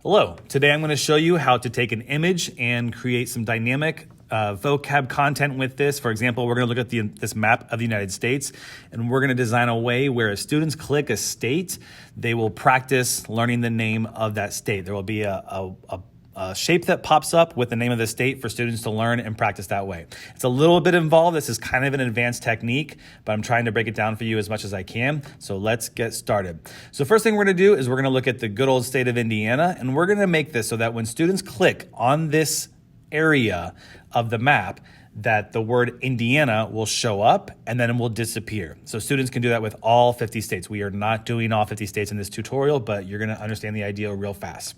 Hello, today I'm going to show you how to take an image and create some dynamic vocab content with this. For example, we're going to look at this map of the United States, and we're going to design a way where as students click a state, they will practice learning the name of that state. There will be a shape that pops up with the name of the state for students to learn and practice that way. It's a little bit involved. This is kind of an advanced technique, but I'm trying to break it down for you as much as I can. So let's get started. So first thing we're going to do is we're going to look at the good old state of Indiana, and we're going to make this so that when students click on this area of the map, that the word Indiana will show up and then it will disappear. So students can do that with all 50 states. We are not doing all 50 states in this tutorial, but you're gonna understand the idea real fast.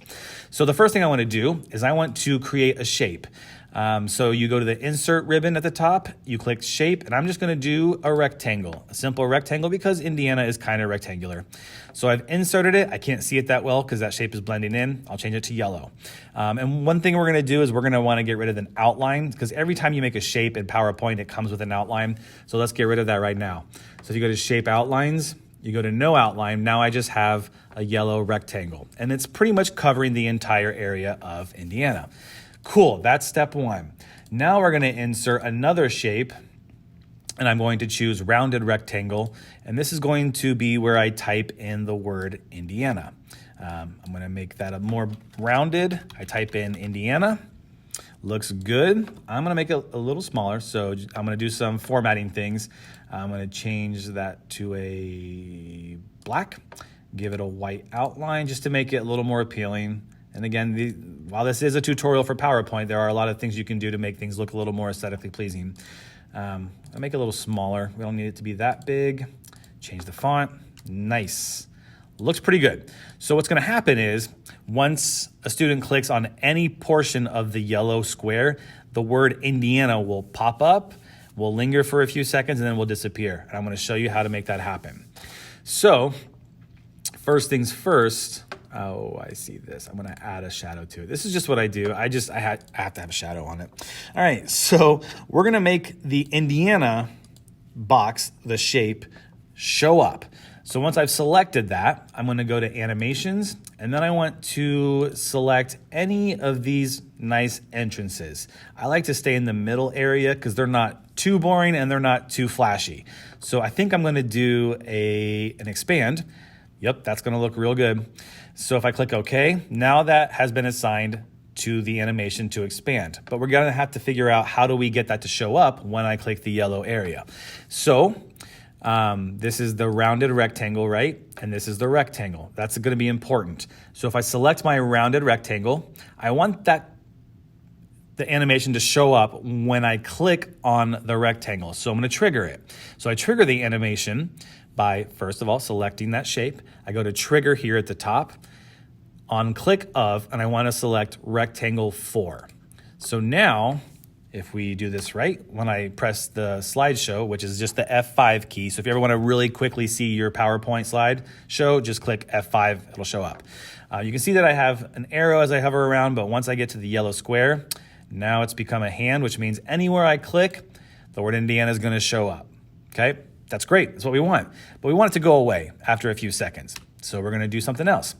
So the first thing I wanna do is I want to create a shape. So you go to the insert ribbon at the top, you click shape, and I'm just gonna do a rectangle, a simple rectangle because Indiana is kind of rectangular. So I've inserted it. I can't see it that well because that shape is blending in. I'll change it to yellow. And one thing we're gonna do is we're gonna wanna get rid of an outline because every time you make a shape in PowerPoint, it comes with an outline. So let's get rid of that right now. So if you go to shape outlines, you go to no outline, now I just have a yellow rectangle. And it's pretty much covering the entire area of Indiana. Cool, that's step one. Now we're gonna insert another shape, and I'm going to choose rounded rectangle, and this is going to be where I type in the word Indiana. I'm gonna make that a more rounded. I type in Indiana, looks good. I'm gonna make it a little smaller, so I'm gonna do some formatting things. I'm gonna change that to a black, give it a white outline just to make it a little more appealing. And again, while this is a tutorial for PowerPoint, there are a lot of things you can do to make things look a little more aesthetically pleasing. I'll make it a little smaller. We don't need it to be that big. Change the font. Nice. Looks pretty good. So what's going to happen is once a student clicks on any portion of the yellow square, the word Indiana will pop up, will linger for a few seconds, and then will disappear. And I'm going to show you how to make that happen. So first things first. Oh, I see this. I'm gonna add a shadow to it. This is just what I do. I have to have a shadow on it. All right, so we're gonna make the Indiana box, the shape, show up. So once I've selected that, I'm gonna go to animations, and then I want to select any of these nice entrances. I like to stay in the middle area because they're not too boring and they're not too flashy. So I think I'm gonna do an expand. Yep, that's gonna look real good. So if I click OK, now that has been assigned to the animation to expand. But we're gonna have to figure out how do we get that to show up when I click the yellow area. So this is the rounded rectangle, right? And this is the rectangle. That's gonna be important. So if I select my rounded rectangle, I want the animation to show up when I click on the rectangle. So I'm gonna trigger it. So I trigger the animation by, first of all, selecting that shape. I go to trigger here at the top, on click of, and I wanna select rectangle 4. So now, if we do this right, when I press the slideshow, which is just the F5 key, so if you ever wanna really quickly see your PowerPoint slide show, just click F5, it'll show up. You can see that I have an arrow as I hover around, but once I get to the yellow square, now it's become a hand, which means anywhere I click, the word Indiana is gonna show up, okay? That's great, that's what we want. But we want it to go away after a few seconds. So we're gonna do something else.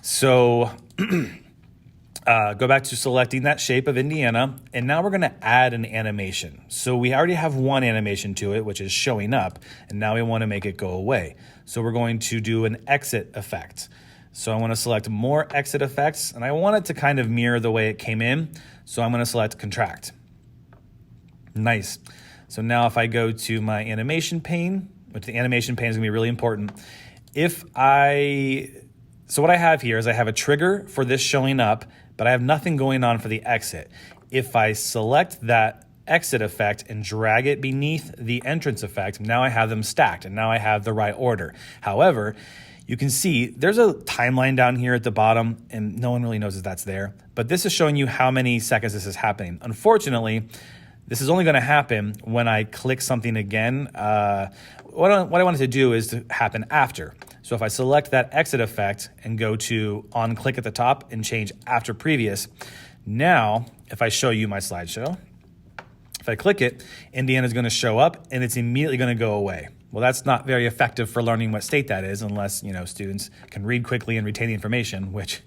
So go back to selecting that shape of Indiana, and now we're gonna add an animation. So we already have one animation to it, which is showing up, and now we wanna make it go away. So we're going to do an exit effect. So I wanna select more exit effects, and I want it to kind of mirror the way it came in. So I'm gonna select contract. Nice. So now if I go to my animation pane, which the animation pane is gonna be really important. So what I have here is I have a trigger for this showing up, but I have nothing going on for the exit. If I select that exit effect and drag it beneath the entrance effect, now I have them stacked and now I have the right order. However, you can see there's a timeline down here at the bottom and no one really knows if that's there, but this is showing you how many seconds this is happening. Unfortunately, this is only gonna happen when I click something again. What I wanted to do is to happen after. So if I select that exit effect and go to on click at the top and change after previous, now if I show you my slideshow, if I click it, Indiana is gonna show up and it's immediately gonna go away. Well, that's not very effective for learning what state that is unless, students can read quickly and retain the information, which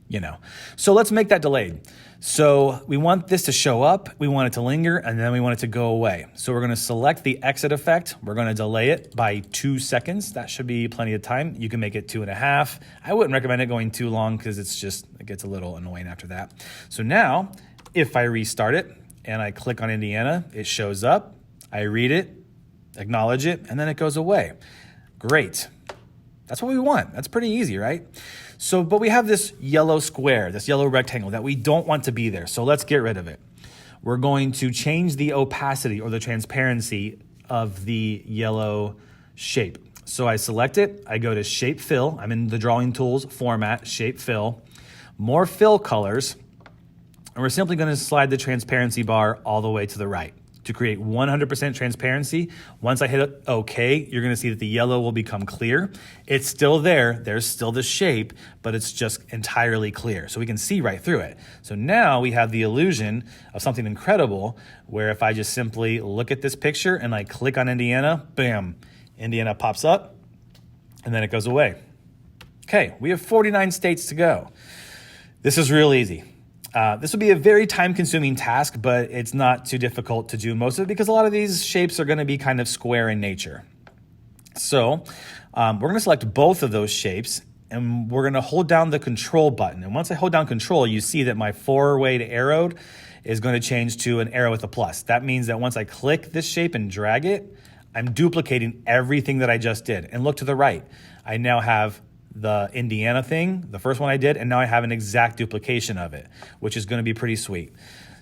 you know. So let's make that delayed. So we want this to show up, we want it to linger, and then we want it to go away. So we're gonna select the exit effect. We're gonna delay it by 2 seconds. That should be plenty of time. You can make it 2.5. I wouldn't recommend it going too long because it gets a little annoying after that. So now, if I restart it and I click on Indiana, it shows up, I read it, acknowledge it, and then it goes away. Great. That's what we want. That's pretty easy, right? So, but we have this yellow square, this yellow rectangle that we don't want to be there. So let's get rid of it. We're going to change the opacity or the transparency of the yellow shape. So I select it, I go to Shape Fill. I'm in the Drawing Tools format, Shape Fill, more fill colors, and we're simply going to slide the transparency bar all the way to the right to create 100% transparency. Once I hit OK, you're gonna see that the yellow will become clear. It's still there, there's still the shape, but it's just entirely clear. So we can see right through it. So now we have the illusion of something incredible where if I just simply look at this picture and I click on Indiana, bam, Indiana pops up and then it goes away. Okay, we have 49 states to go. This is real easy. This would be a very time-consuming task, but it's not too difficult to do most of it because a lot of these shapes are going to be kind of square in nature. So we're going to select both of those shapes, and we're going to hold down the Control button. And once I hold down Control, you see that my forward arrowed is going to change to an arrow with a plus. That means that once I click this shape and drag it, I'm duplicating everything that I just did. And look to the right. I now have the Indiana thing, the first one I did, and now I have an exact duplication of it, which is going to be pretty sweet.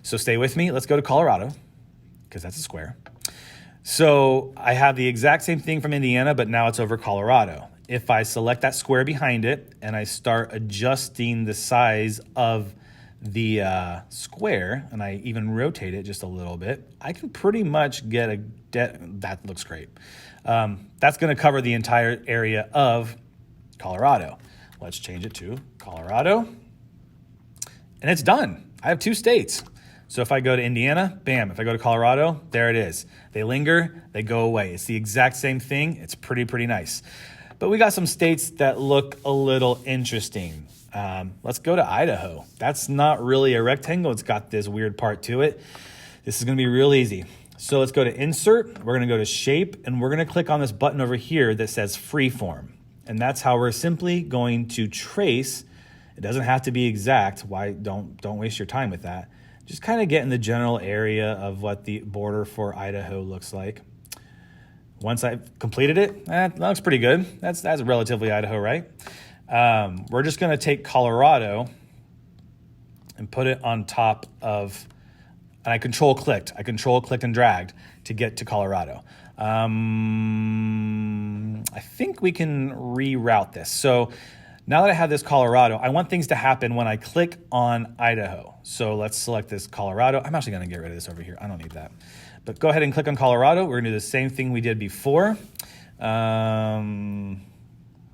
So stay with me. Let's go to Colorado, because that's a square. So I have the exact same thing from Indiana, but now it's over Colorado. If I select that square behind it and I start adjusting the size of the square, and I even rotate it just a little bit, I can pretty much get that looks great. That's going to cover the entire area of Colorado. Let's change it to Colorado. And it's done. I have 2 states. So if I go to Indiana, bam. If I go to Colorado, there it is. They linger, they go away. It's the exact same thing. It's pretty nice. But we got some states that look a little interesting. Let's go to Idaho. That's not really a rectangle. It's got this weird part to it. This is going to be real easy. So let's go to Insert. We're going to go to Shape, and we're going to click on this button over here that says Freeform. And that's how we're simply going to trace. It doesn't have to be exact. Why don't waste your time with that. Just kind of get in the general area of what the border for Idaho looks like. Once I've completed it, that looks pretty good. That's relatively Idaho, right? We're just going to take Colorado and put it on top of, and I control clicked and dragged to get to Colorado. I think we can reroute this. So now that I have this Colorado, I want things to happen when I click on Idaho. So let's select this Colorado. I'm actually going to get rid of this over here. I don't need that. But go ahead and click on Colorado. We're going to do the same thing we did before. Where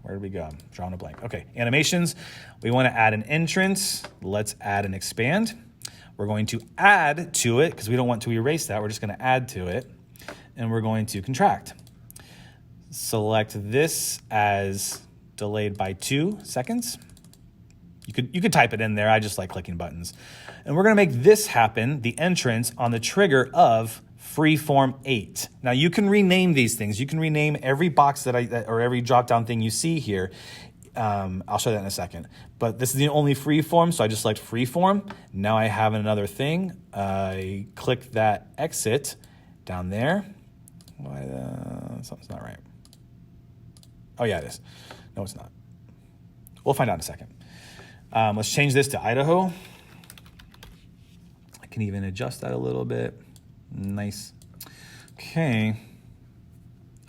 did we go? I'm drawing a blank. Okay, animations. We want to add an entrance. Let's add an expand. We're going to add to it because we don't want to erase that. We're just going to add to it. And we're going to contract. Select this as delayed by 2 seconds. You could type it in there. I just like clicking buttons. And we're going to make this happen, the entrance, on the trigger of Freeform 8. Now you can rename these things. You can rename every box or every drop-down thing you see here. I'll show that in a second. But this is the only freeform, so I just select Freeform. Now I have another thing. I click that exit down there. Something's not right. Oh, yeah, it is. No, it's not. We'll find out in a second. Let's change this to Idaho. I can even adjust that a little bit. Nice. Okay.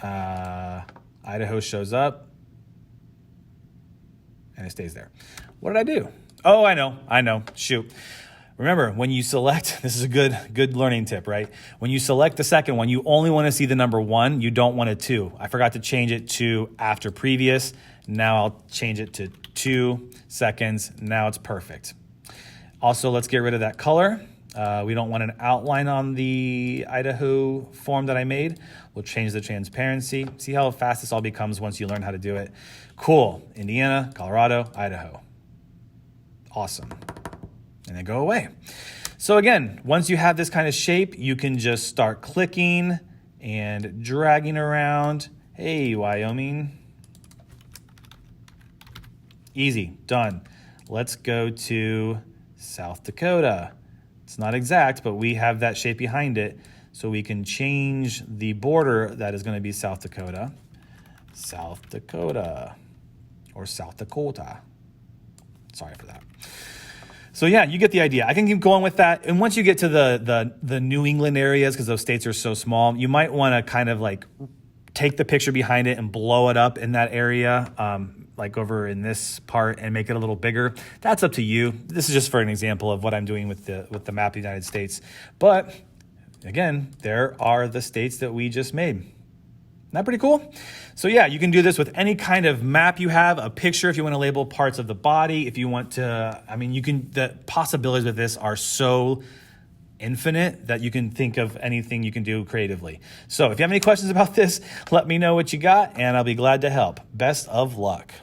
Idaho shows up. And it stays there. What did I do? Oh, I know. Shoot. Remember, when you select, this is a good learning tip, right? When you select the second one, you only want to see the number 1. You don't want a 2. I forgot to change it to after previous. Now I'll change it to 2 seconds. Now it's perfect. Also, let's get rid of that color. We don't want an outline on the Idaho form that I made. We'll change the transparency. See how fast this all becomes once you learn how to do it. Cool. Indiana, Colorado, Idaho. Awesome. And then go away. So again, once you have this kind of shape, you can just start clicking and dragging around. Hey, Wyoming. Easy, done. Let's go to South Dakota. It's not exact, but we have that shape behind it. So we can change the border that is going to be South Dakota. South Dakota or South Dakota. Sorry for that. So yeah, you get the idea. I can keep going with that. And once you get to the New England areas, because those states are so small, you might want to kind of like take the picture behind it and blow it up in that area, like over in this part, and make it a little bigger. That's up to you. This is just for an example of what I'm doing with the map of the United States. But again, there are the states that we just made. Isn't that pretty cool? So yeah, you can do this with any kind of map you have, a picture if you want to label parts of the body, if you want to, I mean, the possibilities with this are so infinite that you can think of anything you can do creatively. So if you have any questions about this, let me know what you got and I'll be glad to help. Best of luck.